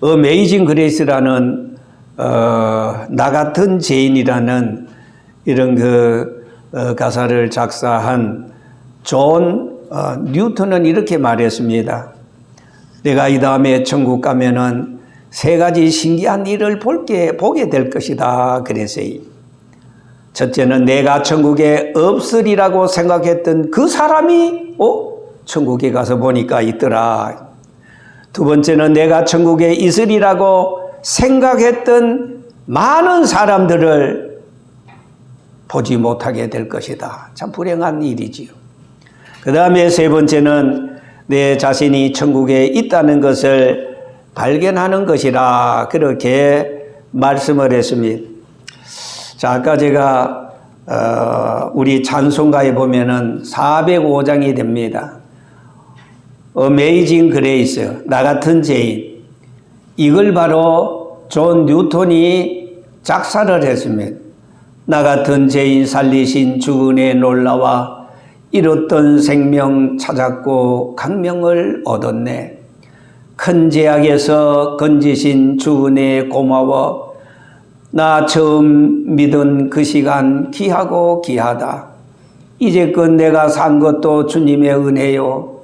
어메이징 그레이스라는 나 같은 죄인이라는 이런 가사를 작사한 존 뉴턴은 이렇게 말했습니다. 내가 이 다음에 천국 가면은 세 가지 신기한 일을 보게 될 것이다 그랬어요. 첫째는 내가 천국에 없으리라고 생각했던 그 사람이 천국에 가서 보니까 있더라. 두 번째는 내가 천국에 있으리라고 생각했던 많은 사람들을 보지 못하게 될 것이다. 참 불행한 일이지요. 그 다음에 세 번째는 내 자신이 천국에 있다는 것을 발견하는 것이라 그렇게 말씀을 했습니다. 자, 아까 제가 우리 찬송가에 보면은 405장이 됩니다. 어메이징 그레이스, 나 같은 죄인. 이걸 바로 존 뉴턴이 작사를 했습니다. 나 같은 죄인 살리신 주 은혜에 놀라와 잃었던 생명 찾았고 강명을 얻었네. 큰 죄악에서 건지신 주 은혜에 고마워. 나 처음 믿은 그 시간 귀하고 귀하다. 이제껏 내가 산 것도 주님의 은혜요.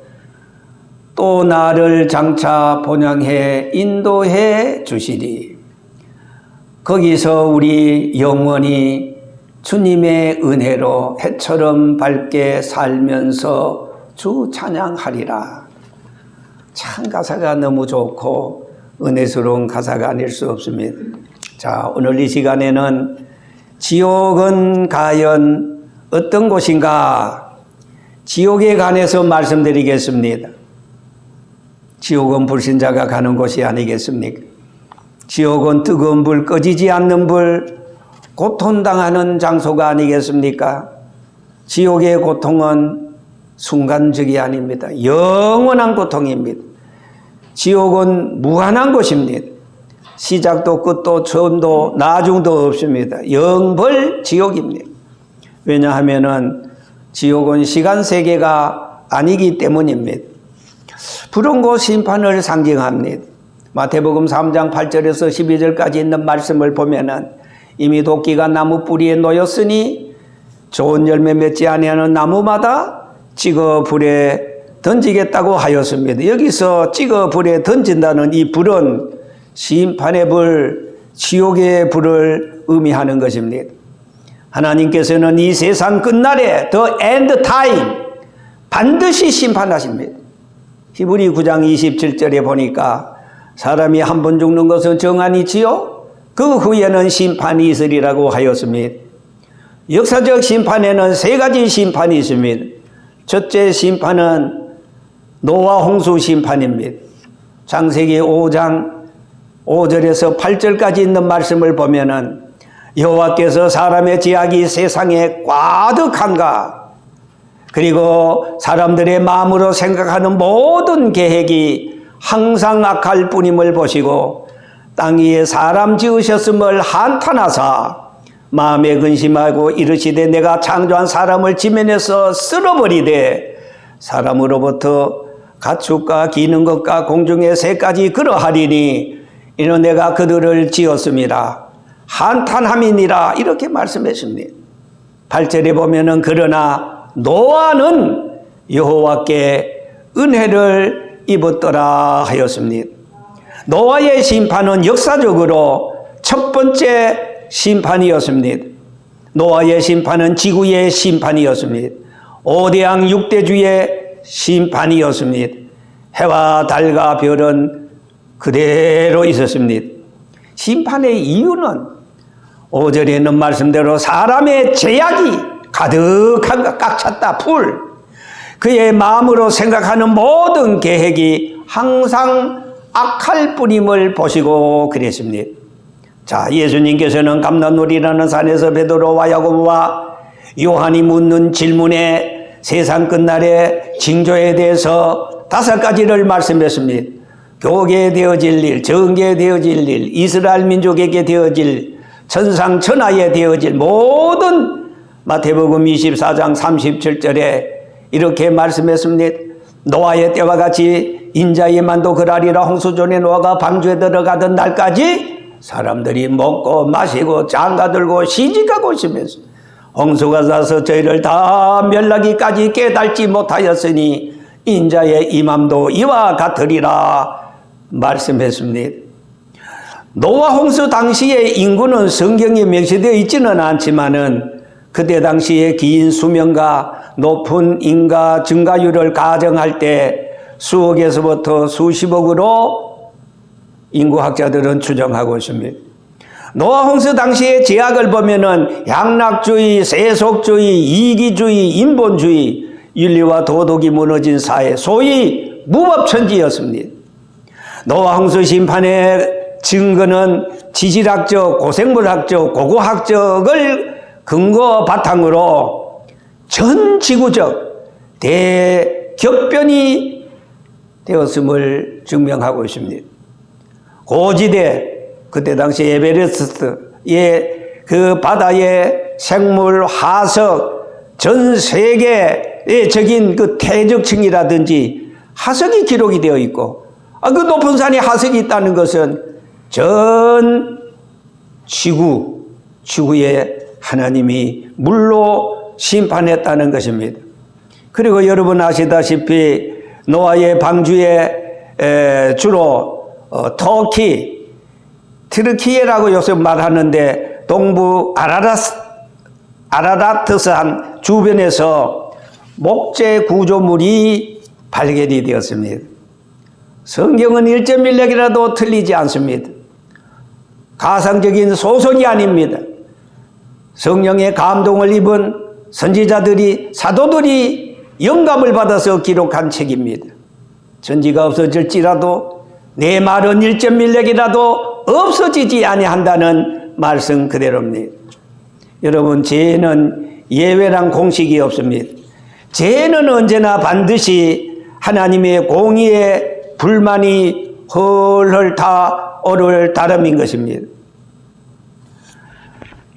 또 나를 장차 본향해 인도해 주시리. 거기서 우리 영원히 주님의 은혜로 해처럼 밝게 살면서 주 찬양하리라. 참 가사가 너무 좋고 은혜스러운 가사가 아닐 수 없습니다. 자, 오늘 이 시간에는 지옥은 과연 어떤 곳인가? 지옥에 관해서 말씀드리겠습니다. 지옥은 불신자가 가는 곳이 아니겠습니까? 지옥은 뜨거운 불, 꺼지지 않는 불, 고통당하는 장소가 아니겠습니까? 지옥의 고통은 순간적이 아닙니다. 영원한 고통입니다. 지옥은 무한한 곳입니다. 시작도 끝도 처음도 나중도 없습니다. 영벌 지옥입니다. 왜냐하면은 지옥은 시간 세계가 아니기 때문입니다. 불은 곧 심판을 상징합니다. 마태복음 3장 8절에서 12절까지 있는 말씀을 보면은 이미 도끼가 나무 뿌리에 놓였으니 좋은 열매 맺지 아니하는 나무마다 찍어 불에 던지겠다고 하였습니다. 여기서 찍어 불에 던진다는 이 불은 심판의 불, 지옥의 불을 의미하는 것입니다. 하나님께서는 이 세상 끝날에 The End Time 반드시 심판하십니다. 히브리 9장 27절에 보니까 사람이 한 번 죽는 것은 정한이지요. 그 후에는 심판이 있으리라고 하였습니다. 역사적 심판에는 세 가지 심판이 있습니다. 첫째 심판은 노아 홍수 심판입니다. 창세기 5장 5절에서 8절까지 있는 말씀을 보면은 여호와께서 사람의 죄악이 세상에 과득한가, 그리고 사람들의 마음으로 생각하는 모든 계획이 항상 악할 뿐임을 보시고 땅 위에 사람 지으셨음을 한탄하사 마음에 근심하고 이르시되 내가 창조한 사람을 지면에서 쓸어버리되 사람으로부터 가축과 기는 것과 공중의 새까지 그러하리니 이는 내가 그들을 지었습니다. 한탄함이니라 이렇게 말씀했습니다. 8절에 보면은 그러나 노아는 여호와께 은혜를 입었더라 하였습니다. 노아의 심판은 역사적으로 첫 번째 심판이었습니다. 노아의 심판은 지구의 심판이었습니다. 5대양 6대주의 심판이었습니다. 해와 달과 별은 그대로 있었습니다. 심판의 이유는 5절에 있는 말씀대로 사람의 죄악이 가득한 것 꽉 찼다. 불. 그의 마음으로 생각하는 모든 계획이 항상 악할 뿐임을 보시고 그랬습니다. 자, 예수님께서는 감람놀이라는 산에서 베드로와 야고보와 요한이 묻는 질문에 세상 끝날의 징조에 대해서 5가지를 말씀했습니다. 교계에 되어질 일, 정계에 되어질 일, 이스라엘 민족에게 되어질 천상천하에 되어질 모든 마태복음 24장 37절에 이렇게 말씀했습니다. 노아의 때와 같이 인자의 만도 그라리라 홍수존에 노아가 방주에 들어가던 날까지 사람들이 먹고 마시고 장가들고 시집가고 있으면서 홍수가 사서 저희를 다 멸하기까지 깨달지 못하였으니 인자의 임함도 이와 같으리라 말씀했습니다. 노아 홍수 당시의 인구는 성경에 명시되어 있지는 않지만은 그때 당시에 긴 수명과 높은 인가 증가율을 가정할 때 수억에서부터 수십억으로 인구학자들은 추정하고 있습니다. 노아 홍수 당시의 제약을 보면은 양락주의, 세속주의, 이기주의, 인본주의, 윤리와 도덕이 무너진 사회, 소위 무법천지였습니다. 노아 홍수 심판의 증거는 지질학적, 고생물학적, 고고학적을 근거 바탕으로 전 지구적 대격변이 되었음을 증명하고 있습니다. 고지대, 그때 당시 에베레스트의 그 바다의 생물, 화석, 전 세계에 적인 그 태적층이라든지 화석이 기록이 되어 있고, 그 높은 산에 화석이 있다는 것은 전 지구에 하나님이 물로 심판했다는 것입니다. 그리고 여러분 아시다시피 노아의 방주에 주로 트르키예라고 요새 말하는데 동부 아라라트산 주변에서 목재 구조물이 발견이 되었습니다. 성경은 1.1렉이라도 틀리지 않습니다. 가상적인 소설이 아닙니다. 성령의 감동을 입은 선지자들이, 사도들이 영감을 받아서 기록한 책입니다. 전지가 없어질지라도 내 말은 1.1렉이라도 없어지지 아니한다는 말씀 그대로입니다. 여러분, 죄는 예외랑 공식이 없습니다. 죄는 언제나 반드시 하나님의 공의에 불만이 헐헐 다 오를 따름인 것입니다.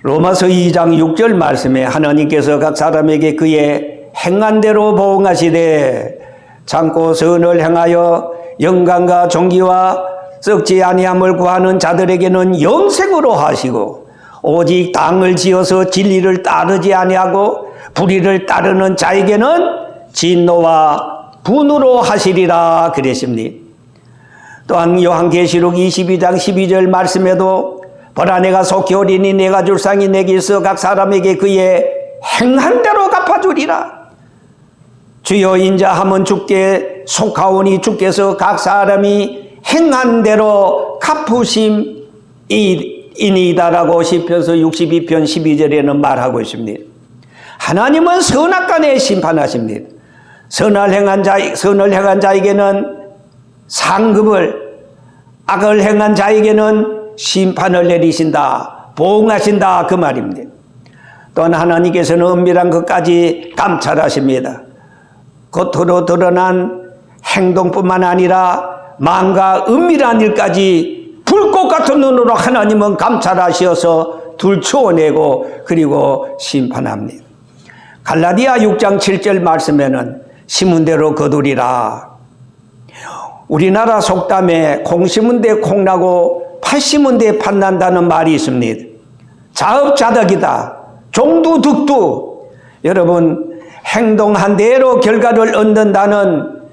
로마서 2장 6절 말씀에 하나님께서 각 사람에게 그의 행한 대로 보응하시되 참고 선을 행하여 영광과 존귀와 썩지 아니함을 구하는 자들에게는 영생으로 하시고 오직 땅을 지어서 진리를 따르지 아니하고 불의를 따르는 자에게는 진노와 분으로 하시리라 그랬습니다. 또한 요한계시록 22장 12절 말씀에도 보라 내가 속히 오리니 내가 줄 상이 내게 있어 각 사람에게 그의 행한 대로 갚아주리라. 주여 인자하면 주께 속하오니 주께서 각 사람이 행한 대로 갚으심이니이다라고 시편서 62편 12절에는 말하고 있습니다. 하나님은 선악간에 심판하십니다. 선을 행한 자에게는 상급을, 악을 행한 자에게는 심판을 내리신다, 보응하신다 그 말입니다. 또한 하나님께서는 은밀한 것까지 감찰하십니다. 겉으로 드러난 행동뿐만 아니라 마음과 은밀한 일까지 불꽃 같은 눈으로 하나님은 감찰하셔서 들추어내고 그리고 심판합니다. 갈라디아 6장 7절 말씀에는 심은 대로 거두리라. 우리나라 속담에 콩 심은 데 콩 나고 팥 심은 데 팥 난다는 말이 있습니다. 자업자득이다. 종두득두. 여러분, 행동한 대로 결과를 얻는다는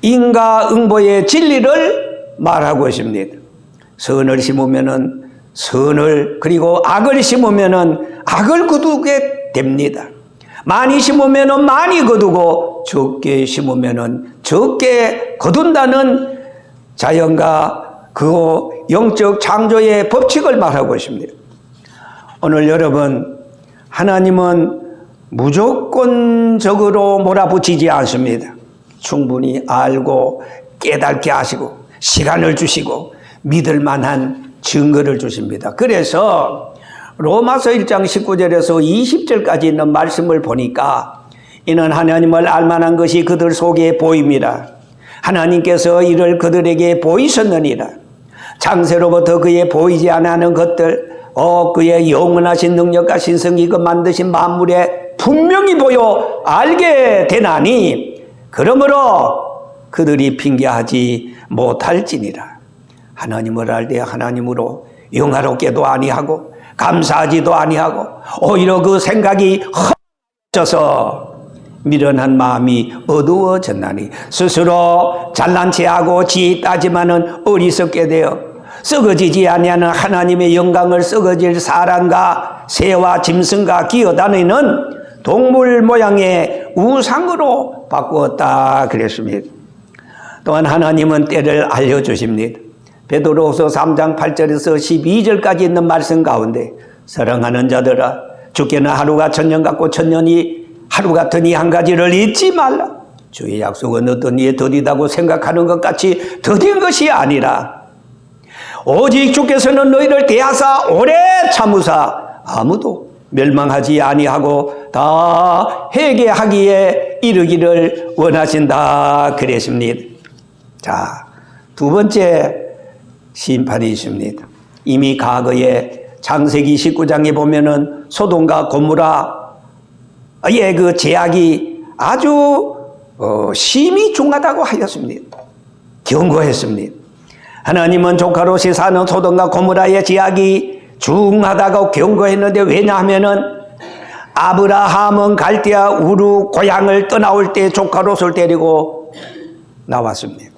인과응보의 진리를 말하고 있습니다. 선을 심으면은 선을, 그리고 악을 심으면은 악을 거두게 됩니다. 많이 심으면은 많이 거두고 적게 심으면은 적게 거둔다는 자연과 그 영적 창조의 법칙을 말하고 있습니다. 오늘 여러분, 하나님은 무조건적으로 몰아붙이지 않습니다. 충분히 알고 깨닫게 하시고 시간을 주시고 믿을 만한 증거를 주십니다. 그래서 로마서 1장 19절에서 20절까지 있는 말씀을 보니까 이는 하나님을 알만한 것이 그들 속에 보입니다. 하나님께서 이를 그들에게 보이셨느니라. 창세로부터 그의 보이지 아니하는 것들, 그의 영원하신 능력과 신성이 그 만드신 만물에 분명히 보여 알게 되나니, 그러므로 그들이 핑계하지 못할지니라. 하나님을 알 때 하나님으로 영화롭게도 아니하고 감사하지도 아니하고 오히려 그 생각이 헛져서 미련한 마음이 어두워졌나니 스스로 잘난 체하고 지혜 따지마는 어리석게 되어 썩어지지 아니하는 하나님의 영광을 썩어질 사람과 새와 짐승과 기어다니는 동물 모양의 우상으로 바꾸었다 그랬습니다. 또한 하나님은 때를 알려주십니다. 베드로후서 3장 8절에서 12절까지 있는 말씀 가운데 사랑하는 자들아 주께는 하루가 천년 같고 천년이 하루 같으니 한 가지를 잊지 말라. 주의 약속은 어떤 이에 더디다고 생각하는 것 같이 더딘 것이 아니라 오직 주께서는 너희를 대하사 오래 참으사 아무도 멸망하지 아니하고 다 회개하기에 이르기를 원하신다 그랬습니다. 자, 두 번째 심판이 있습니다. 이미 과거에 창세기 19장에 보면은 소돔과 고모라의 그 죄악이 아주 심히 중하다고 하였습니다. 경고했습니다. 하나님은 조카롯이 사는 소돔과 고모라의 죄악이 중하다고 경고했는데 왜냐하면은 아브라함은 갈대아 우르 고향을 떠나올 때 조카롯을 데리고 나왔습니다.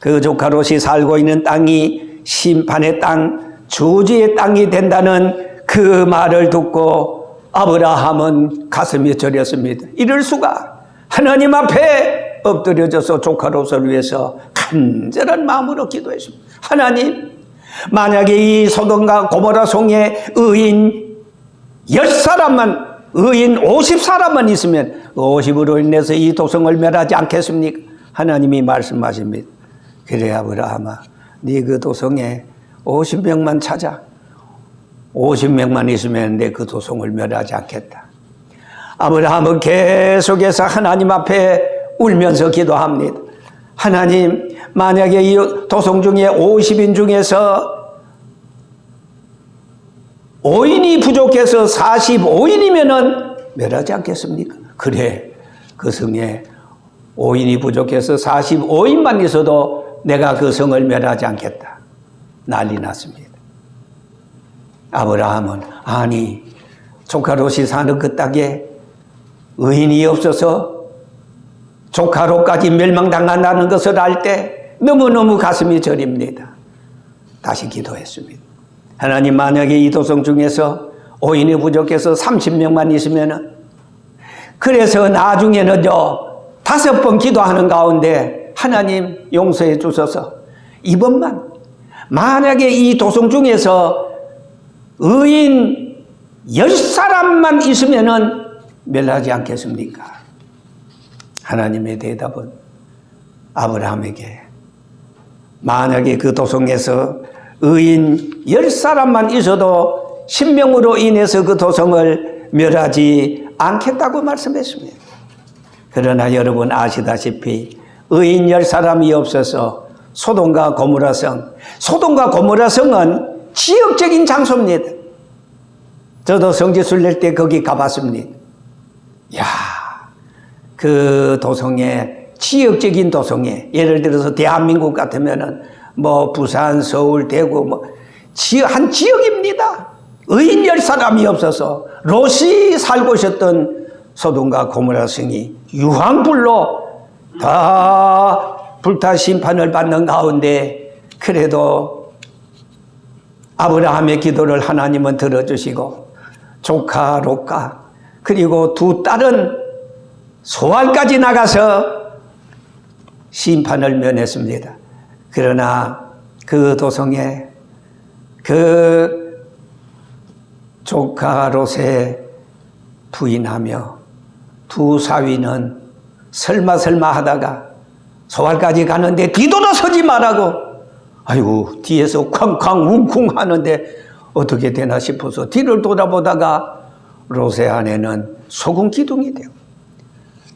그 조카롯이 살고 있는 땅이 심판의 땅, 저주의 땅이 된다는 그 말을 듣고 아브라함은 가슴이 저렸습니다. 이럴 수가. 하나님 앞에 엎드려져서 조카롯을 위해서 간절한 마음으로 기도했습니다. 하나님, 만약에 이 소돔과 고모라 성에 의인 10사람만, 의인 50사람만 있으면 50으로 인해서 이 도성을 멸하지 않겠습니까? 하나님이 말씀하십니다. 그래 아브라함아, 네 그 도성에 50명만 찾아. 50명만 있으면 내 그 도성을 멸하지 않겠다. 아브라함은 계속해서 하나님 앞에 울면서 기도합니다. 하나님, 만약에 이 도성 중에 50인 중에서 5인이 부족해서 45인이면은 멸하지 않겠습니까? 그래, 그 성에 5인이 부족해서 45인만 있어도 내가 그 성을 멸하지 않겠다. 난리 났습니다. 아브라함은 아니 조카롯이 사는 그 땅에 의인이 없어서 조카롯까지 멸망당한다는 것을 알 때 너무너무 가슴이 저립니다. 다시 기도했습니다. 하나님, 만약에 이 도성 중에서 5인이 부족해서 30명만 있으면 그래서 나중에는요 5번 기도하는 가운데 하나님 용서해 주셔서 이번만 만약에 이 도성 중에서 의인 10사람만 있으면은 멸하지 않겠습니까? 하나님의 대답은 아브라함에게 만약에 그 도성에서 의인 10사람만 있어도 신명으로 인해서 그 도성을 멸하지 않겠다고 말씀했습니다. 그러나 여러분 아시다시피 의인 10사람이 없어서 소돔과 고모라성, 소돔과 고모라성은 지역적인 장소입니다. 저도 성지순 낼 때 거기 가봤습니다. 야, 그 도성에 지역적인 도성에 예를 들어서 대한민국 같으면은 뭐 부산, 서울, 대구 뭐 한 지역입니다. 의인 10사람이 없어서 롯이 살고 있었던 소돔과 고모라성이 유황불로 다 불타 심판을 받는 가운데 그래도 아브라함의 기도를 하나님은 들어주시고 조카 롯과 그리고 두 딸은 소알까지 나가서 심판을 면했습니다. 그러나 그 도성에 그 조카 롯의 부인하며 두 사위는 설마 하다가 소알까지 가는데 뒤돌아서지 말라고 아이고 뒤에서 쾅쾅 웅쿵 하는데 어떻게 되나 싶어서 뒤를 돌아보다가 롯의 아내는 소금 기둥이 되고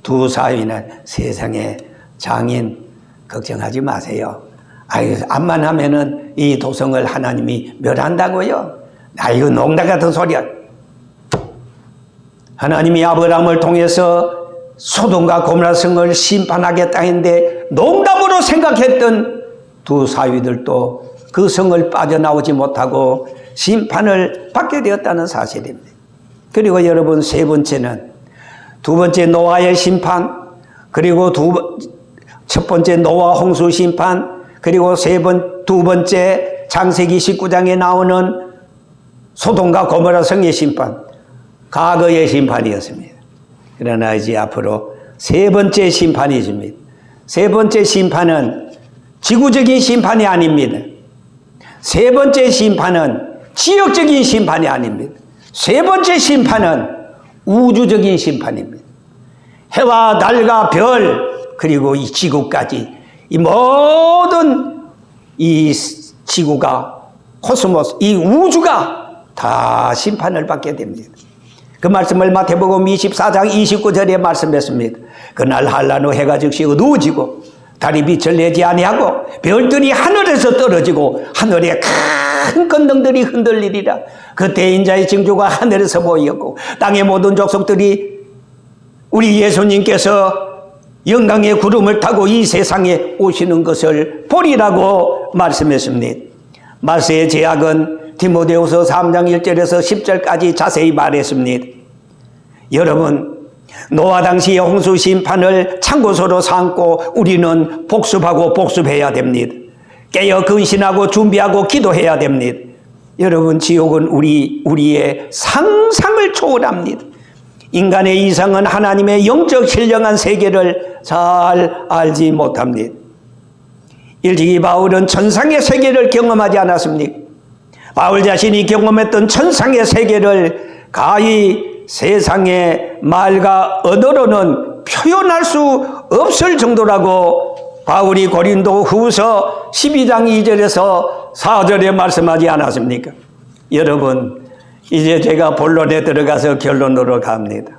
두 사위는 세상에 장인 걱정하지 마세요. 아유 암만 하면은 이 도성을 하나님이 멸한다고요. 아이고 농담 같은 소리야. 하나님이 아브라함을 통해서 소돔과 고모라 성을 심판하겠다 했는데 농담으로 생각했던 두 사위들도 그 성을 빠져나오지 못하고 심판을 받게 되었다는 사실입니다. 그리고 여러분, 세 번째는 두 번째 노아의 심판, 그리고 첫 번째 노아 홍수 심판, 그리고 두 번째 창세기 19장에 나오는 소돔과 고모라 성의 심판, 과거의 심판이었습니다. 그러나 이제 앞으로 세 번째 심판이 있습니다. 세 번째 심판은 지구적인 심판이 아닙니다. 세 번째 심판은 지역적인 심판이 아닙니다. 세 번째 심판은 우주적인 심판입니다. 해와 달과 별, 그리고 이 지구까지, 이 모든 이 지구가, 코스모스, 이 우주가 다 심판을 받게 됩니다. 그 말씀을 마태복음 24장 29절에 말씀했습니다. 그날 한란 후 해가 즉시 어두워지고 달이 빛을 내지 아니하고 별들이 하늘에서 떨어지고 하늘에 큰 건등들이 흔들리리라. 그때 인자의 징조가 하늘에서 보이었고 땅의 모든 족속들이 우리 예수님께서 영광의 구름을 타고 이 세상에 오시는 것을 보리라고 말씀했습니다. 말세의 제약은 디모데후서 3장 1절에서 10절까지 자세히 말했습니다. 여러분, 노아 당시의 홍수 심판을 참고서로 삼고 우리는 복습하고 복습해야 됩니다. 깨어 근신하고 준비하고 기도해야 됩니다. 여러분, 지옥은 우리의 상상을 초월합니다. 인간의 이상은 하나님의 영적 신령한 세계를 잘 알지 못합니다. 일찍이 바울은 천상의 세계를 경험하지 않았습니까? 바울 자신이 경험했던 천상의 세계를 가히 세상의 말과 언어로는 표현할 수 없을 정도라고 바울이 고린도 후서 12장 2절에서 4절에 말씀하지 않았습니까? 여러분, 이제 제가 본론에 들어가서 결론으로 갑니다.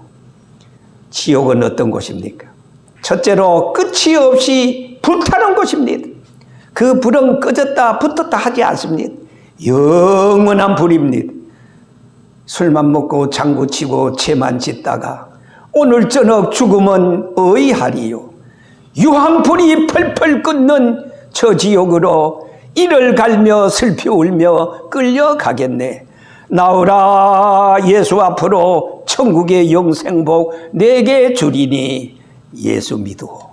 지옥은 어떤 곳입니까? 첫째로 끝이 없이 불타는 곳입니다. 그 불은 꺼졌다 붙었다 하지 않습니다. 영원한 불입니다. 술만 먹고 장구치고 채만 짓다가 오늘 저녁 죽음은 어이하리요. 유황불이 펄펄 끓는 저 지옥으로 이를 갈며 슬피 울며 끌려가겠네. 나오라 예수 앞으로 천국의 영생복 내게 주리니 예수 믿어.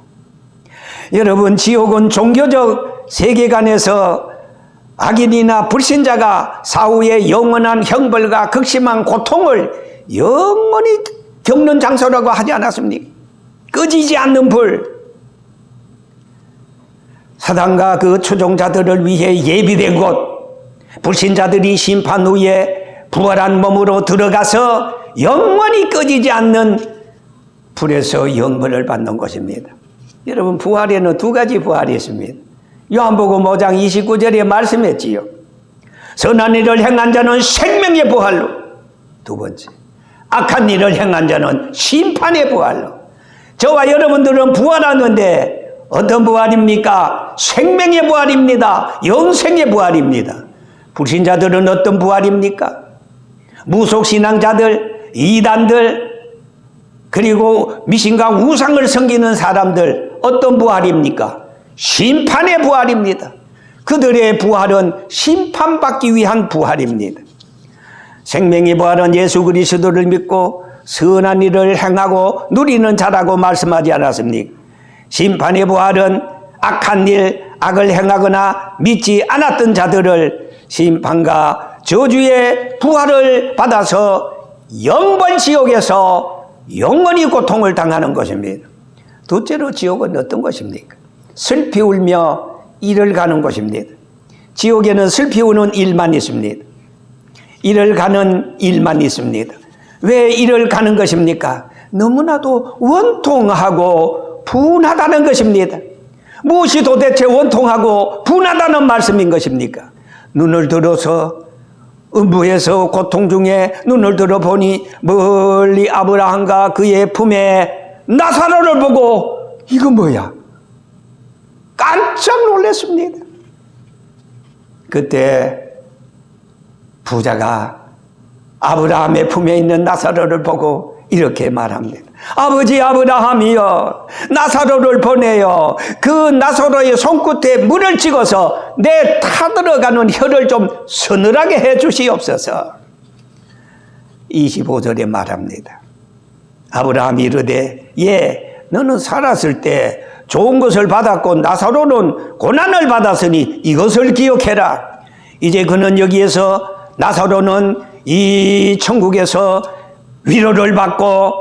여러분, 지옥은 종교적 세계관에서 악인이나 불신자가 사후의 영원한 형벌과 극심한 고통을 영원히 겪는 장소라고 하지 않았습니까? 꺼지지 않는 불. 사단과 그 추종자들을 위해 예비된 곳, 불신자들이 심판 후에 부활한 몸으로 들어가서 영원히 꺼지지 않는 불에서 영벌을 받는 것입니다. 여러분, 부활에는 두 가지 부활이 있습니다. 요한복음 5장 29절에 말씀했지요. 선한 일을 행한 자는 생명의 부활로, 두 번째, 악한 일을 행한 자는 심판의 부활로. 저와 여러분들은 부활하는데 어떤 부활입니까? 생명의 부활입니다. 영생의 부활입니다. 불신자들은 어떤 부활입니까? 무속신앙자들, 이단들, 그리고 미신과 우상을 섬기는 사람들, 어떤 부활입니까? 심판의 부활입니다. 그들의 부활은 심판받기 위한 부활입니다. 생명의 부활은 예수 그리스도를 믿고 선한 일을 행하고 누리는 자라고 말씀하지 않았습니까? 심판의 부활은 악한 일, 악을 행하거나 믿지 않았던 자들을 심판과 저주의 부활을 받아서 영벌 지옥에서 영원히 고통을 당하는 것입니다. 둘째로 지옥은 어떤 것입니까? 슬피 울며 이를 가는 곳입니다. 지옥에는 슬피 우는 일만 있습니다. 이를 가는 일만 있습니다. 왜 이를 가는 것입니까? 너무나도 원통하고 분하다는 것입니다. 무엇이 도대체 원통하고 분하다는 말씀인 것입니까? 눈을 들어서 음부에서 고통 중에 눈을 들어보니 멀리 아브라함과 그의 품에 나사로를 보고 이거 뭐야? 깜짝 놀랐습니다. 그때 부자가 아브라함의 품에 있는 나사로를 보고 이렇게 말합니다. 아버지 아브라함이여, 나사로를 보내요. 그 나사로의 손끝에 물을 찍어서 내 타들어가는 혀를 좀 서늘하게 해 주시옵소서. 25절에 말합니다. 아브라함이 이르되 너는 살았을 때 좋은 것을 받았고 나사로는 고난을 받았으니 이것을 기억해라. 이제 그는 여기에서 나사로는 이 천국에서 위로를 받고,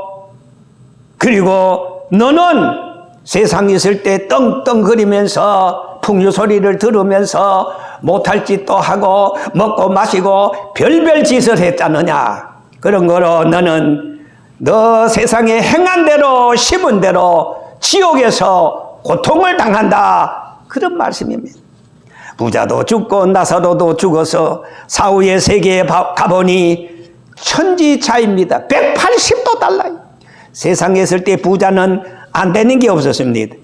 그리고 너는 세상에 있을 때 떵떵거리면서 풍류 소리를 들으면서 못할 짓도 하고 먹고 마시고 별별 짓을 했다느냐. 그런 거로 너는 너 세상에 행한 대로 심은 대로 지옥에서 고통을 당한다. 그런 말씀입니다. 부자도 죽고 나사로도 죽어서 사후의 세계에 가보니 천지 차이입니다. 180도 달라요. 세상에 있을 때 부자는 안 되는 게 없었습니다.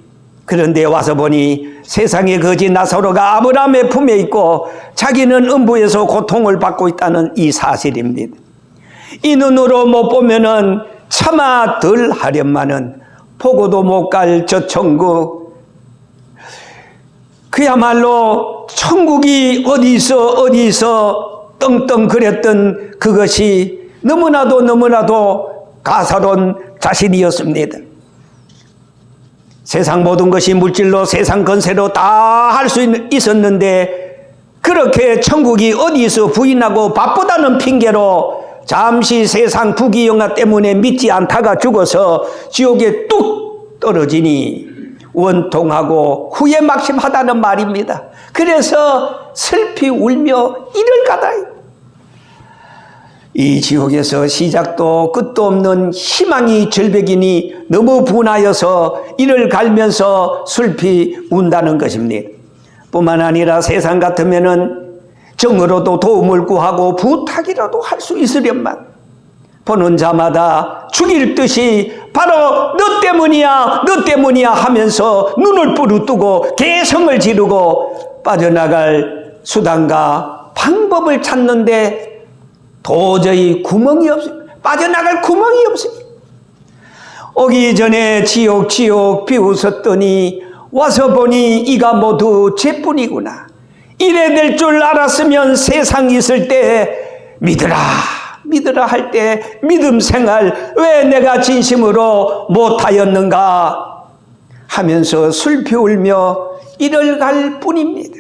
그런데 와서 보니 세상의 거지 나사로가 아브라함의 품에 있고 자기는 음부에서 고통을 받고 있다는 이 사실입니다. 이 눈으로 못 보면은 차마 덜 하련만은 보고도 못 갈 저 천국, 그야말로 천국이 어디 있어 떵떵거렸던 그것이 너무나도 가사로운 자신이었습니다. 세상 모든 것이 물질로 세상 건세로 다 할 수 있었는데 그렇게 천국이 어디서 부인하고 바쁘다는 핑계로 잠시 세상 부귀영화 때문에 믿지 않다가 죽어서 지옥에 뚝 떨어지니 원통하고 후회 막심하다는 말입니다. 그래서 슬피 울며 이를 가다이. 이 지옥에서 시작도 끝도 없는 희망이 절벽이니 너무 분하여서 이를 갈면서 슬피 운다는 것입니다. 뿐만 아니라 세상 같으면은 정으로도 도움을 구하고 부탁이라도 할 수 있으련만 보는 자마다 죽일 듯이 바로 너 때문이야 하면서 눈을 부릅뜨고 개성을 지르고 빠져나갈 수단과 방법을 찾는데 도저히 구멍이 없습니다. 빠져나갈 구멍이 없습니다. 오기 전에 지옥 비웃었더니 와서 보니 이가 모두 죄뿐이구나. 이래 될 줄 알았으면 세상 있을 때 믿으라 할 때 믿음 생활 왜 내가 진심으로 못하였는가 하면서 슬피 울며 이를 갈 뿐입니다.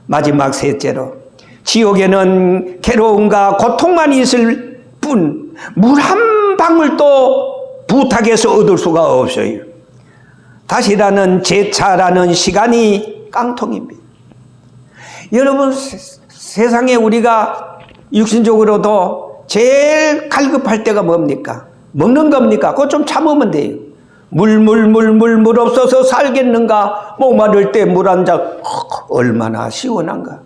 마지막 셋째로 지옥에는 괴로움과 고통만 있을 뿐 물 한 방울도 부탁해서 얻을 수가 없어요. 다시라는 제차라는 시간이 깡통입니다. 여러분, 세상에 우리가 육신적으로도 제일 갈급할 때가 뭡니까? 먹는 겁니까? 그거 좀 참으면 돼요. 물 없어서 살겠는가? 목마를 때 물 한 잔 얼마나 시원한가?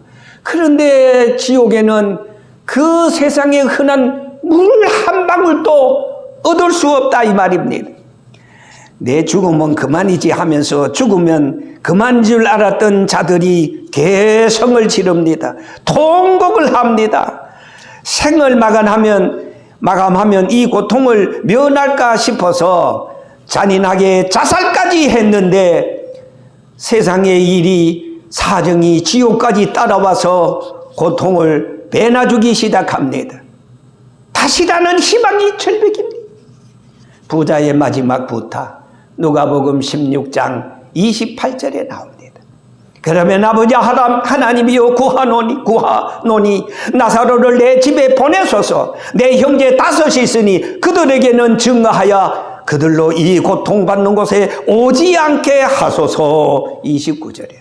그런데 지옥에는 그 세상에 흔한 물 한 방울도 얻을 수 없다 이 말입니다. 내 죽으면 그만이지 하면서 죽으면 그만 줄 알았던 자들이 개성을 지릅니다. 통곡을 합니다. 생을 마감하면 이 고통을 면할까 싶어서 잔인하게 자살까지 했는데 세상의 일이 사정이 지옥까지 따라와서 고통을 배나주기 시작합니다. 다시라는 희망이 절벽입니다. 부자의 마지막 부탁 누가복음 16장 28절에 나옵니다. 그러면 아버지 하나님이여 구하노니 나사로를 내 집에 보내소서. 내 형제 5이 있으니 그들에게는 증거하여 그들로 이 고통받는 곳에 오지 않게 하소서. 29절에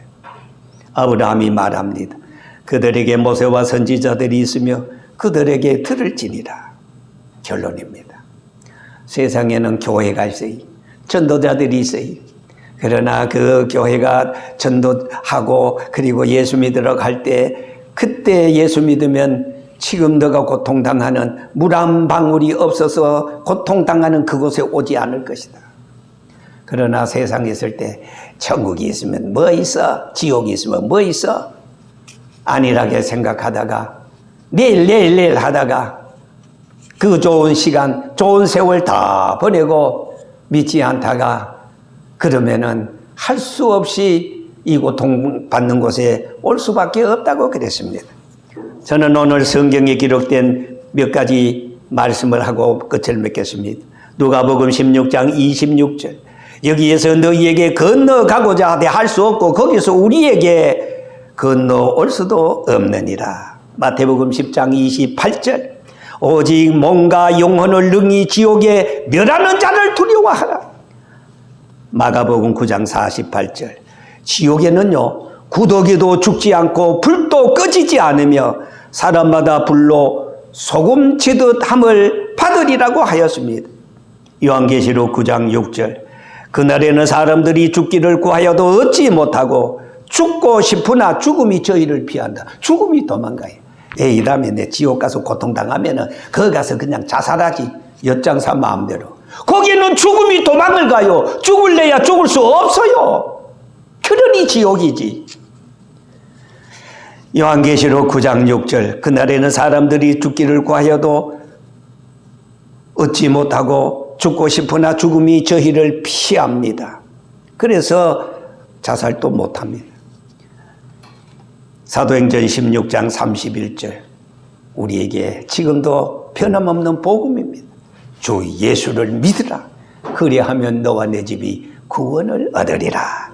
아브라함이 말합니다. 그들에게 모세와 선지자들이 있으며 그들에게 들을지니라. 결론입니다. 세상에는 교회가 있어요. 전도자들이 있어요. 그러나 그 교회가 전도하고 그리고 예수 믿으러 갈 때 그때 예수 믿으면 지금 너가 고통당하는 물 한 방울이 없어서 고통당하는 그곳에 오지 않을 것이다. 그러나 세상에 있을 때 천국이 있으면 뭐 있어? 지옥이 있으면 뭐 있어? 안일하게 생각하다가 내일 하다가 그 좋은 시간, 좋은 세월 다 보내고 믿지 않다가 그러면은 할 수 없이 이곳 동받는 곳에 올 수밖에 없다고 그랬습니다. 저는 오늘 성경에 기록된 몇 가지 말씀을 하고 끝을 맺겠습니다. 누가복음 16장 26절. 여기에서 너희에게 건너가고자 하되 할 수 없고 거기서 우리에게 건너올 수도 없느니라. 마태복음 10장 28절. 오직 몸과 영혼을 능히 지옥에 멸하는 자를 두려워하라. 마가복음 9장 48절. 지옥에는요, 구더기도 죽지 않고 불도 꺼지지 않으며 사람마다 불로 소금치듯 함을 받으리라고 하였습니다. 요한계시록 9장 6절. 그날에는 사람들이 죽기를 구하여도 얻지 못하고 죽고 싶으나 죽음이 저희를 피한다. 죽음이 도망가요. 이러면 내 지옥 가서 고통당하면은 거기 가서 그냥 자살하지. 엿장사 마음대로. 거기는 죽음이 도망을 가요. 죽을래야 죽을 수 없어요. 그러니 지옥이지. 요한계시록 9장 6절. 그날에는 사람들이 죽기를 구하여도 얻지 못하고 죽고 싶으나 죽음이 저희를 피합니다. 그래서 자살도 못합니다. 사도행전 16장 31절. 우리에게 지금도 변함없는 복음입니다. 주 예수를 믿으라. 그리하면 너와 내 집이 구원을 얻으리라.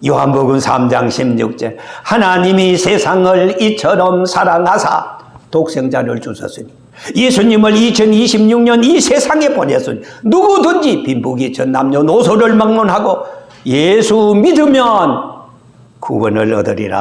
요한복음 3장 16절. 하나님이 세상을 이처럼 사랑하사 독생자를 주셨으니 예수님을 2026년 이 세상에 보냈으니 누구든지 빈부귀 전 남녀노소를 막론하고 예수 믿으면 구원을 얻으리라.